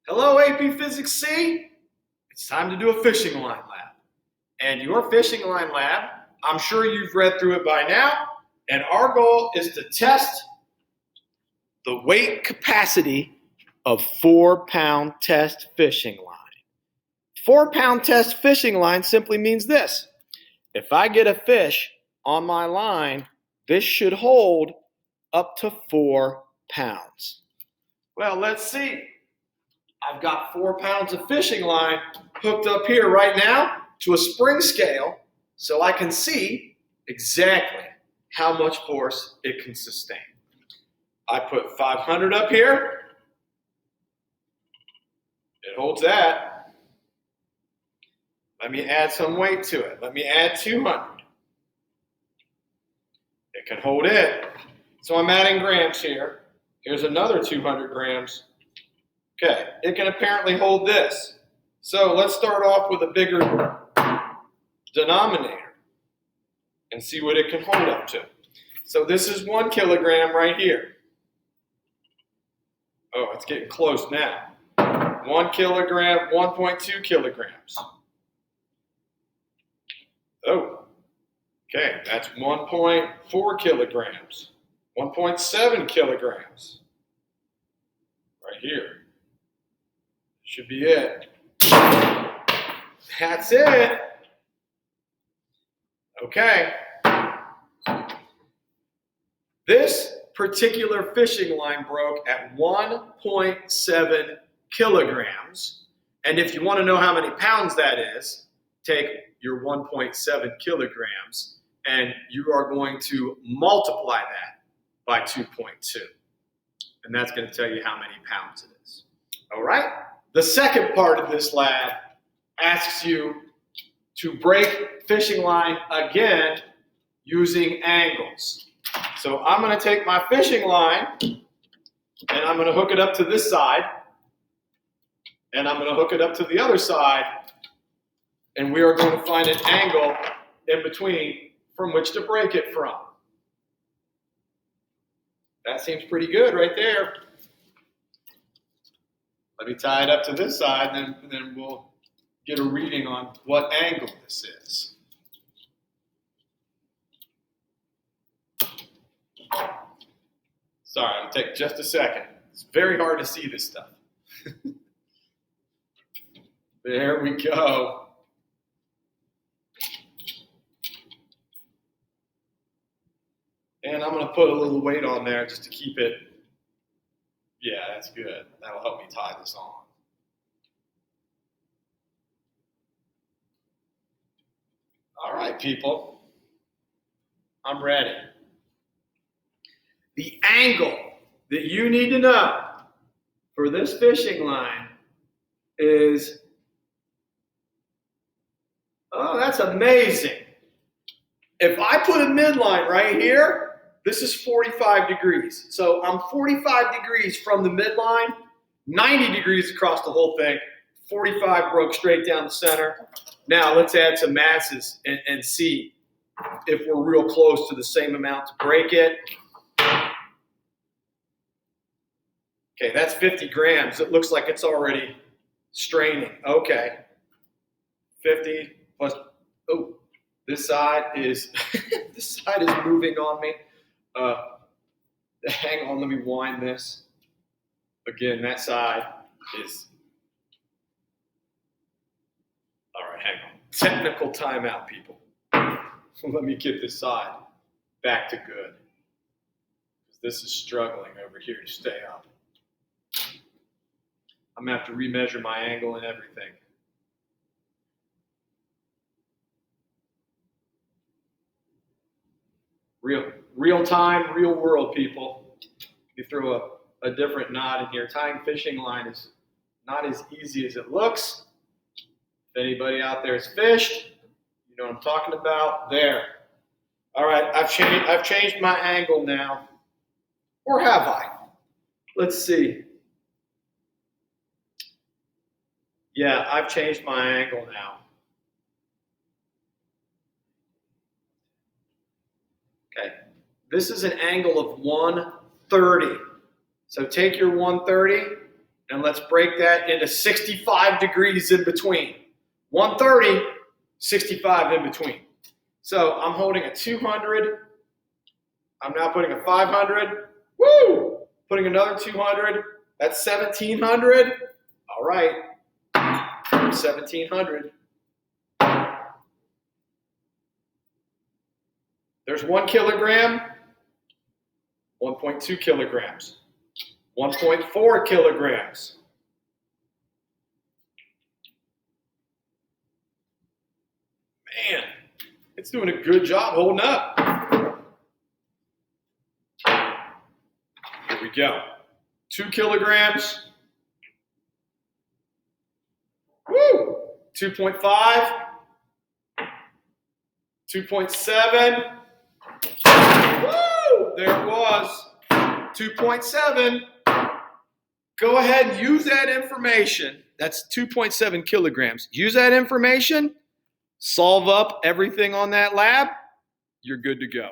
Hello, AP Physics C. It's time to do a fishing line lab. And your fishing line lab, I'm sure you've read through it by now, and our goal is to test the weight capacity of 4-pound test fishing line. 4-pound test fishing line simply means this. If I get a fish on my line, this should hold up to 4 pounds. Well, let's see. I've got 4 pounds of fishing line hooked up here right now to a spring scale so I can see exactly how much force it can sustain. I put 500 up here. It holds that. Let me add some weight to it. Let me add 200. It can hold it. So I'm adding grams here. Here's another 200 grams. Okay, it can apparently hold this. So let's start off with a bigger denominator and see what it can hold up to. So this is 1 kilogram right here. Oh, it's getting close now. 1 kilogram, 1.2 kilograms. Oh, okay, that's 1.4 kilograms. 1.7 kilograms. Right here. Should be it. That's it. Okay. This particular fishing line broke at 1.7 kilograms. And if you want to know how many pounds that is, take your 1.7 kilograms and you are going to multiply that by 2.2. And that's going to tell you how many pounds it is. All right? The second part of this lab asks you to break fishing line again using angles. So I'm going to take my fishing line and I'm going to hook it up to this side and I'm going to hook it up to the other side and we are going to find an angle in between from which to break it from. That seems pretty good right there. Let me tie it up to this side, and then we'll get a reading on what angle this is. Sorry, it'll take just a second. It's very hard to see this stuff. There we go. And I'm going to put a little weight on there just to keep it. Yeah, that's good. That'll help me tie this on. All right, people. I'm ready. The angle that you need to know for this fishing line is, oh, that's amazing. If I put a midline right here, this is 45 degrees. So I'm 45 degrees from the midline, 90 degrees across the whole thing. 45 broke straight down the center. Now let's add some masses and see if we're real close to the same amount to break it. Okay, that's 50 grams. It looks like it's already straining. Okay. 50 plus, oh, this side is, this side is moving on me. Hang on, let me wind this. Again, that side is, all right, hang on. Technical timeout, people. Let me get this side back to good. This is struggling over here to stay up. I'm gonna have to remeasure my angle and everything. Real time, real world, people. You throw a different knot in here. Tying fishing line is not as easy as it looks. If anybody out there has fished, you know what I'm talking about. There. All right, I've changed my angle now. Or have I? Let's see. Yeah, I've changed my angle now. Okay. This is an angle of 130. So take your 130 And let's break that into 65 degrees in between. 130, 65 in between. So I'm holding a 200. I'm now putting a 500. Woo! Putting another 200. That's 1,700. All right. 1,700. There's 1 kilogram. 1.2 kilograms. 1.4 kilograms. Man, it's doing a good job holding up. Here we go. 2 kilograms. Woo! 2.5. 2.7. Woo! There it was. 2.7. Go ahead and use that information. That's 2.7 kilograms. Use that information. Solve up everything on that lab. You're good to go.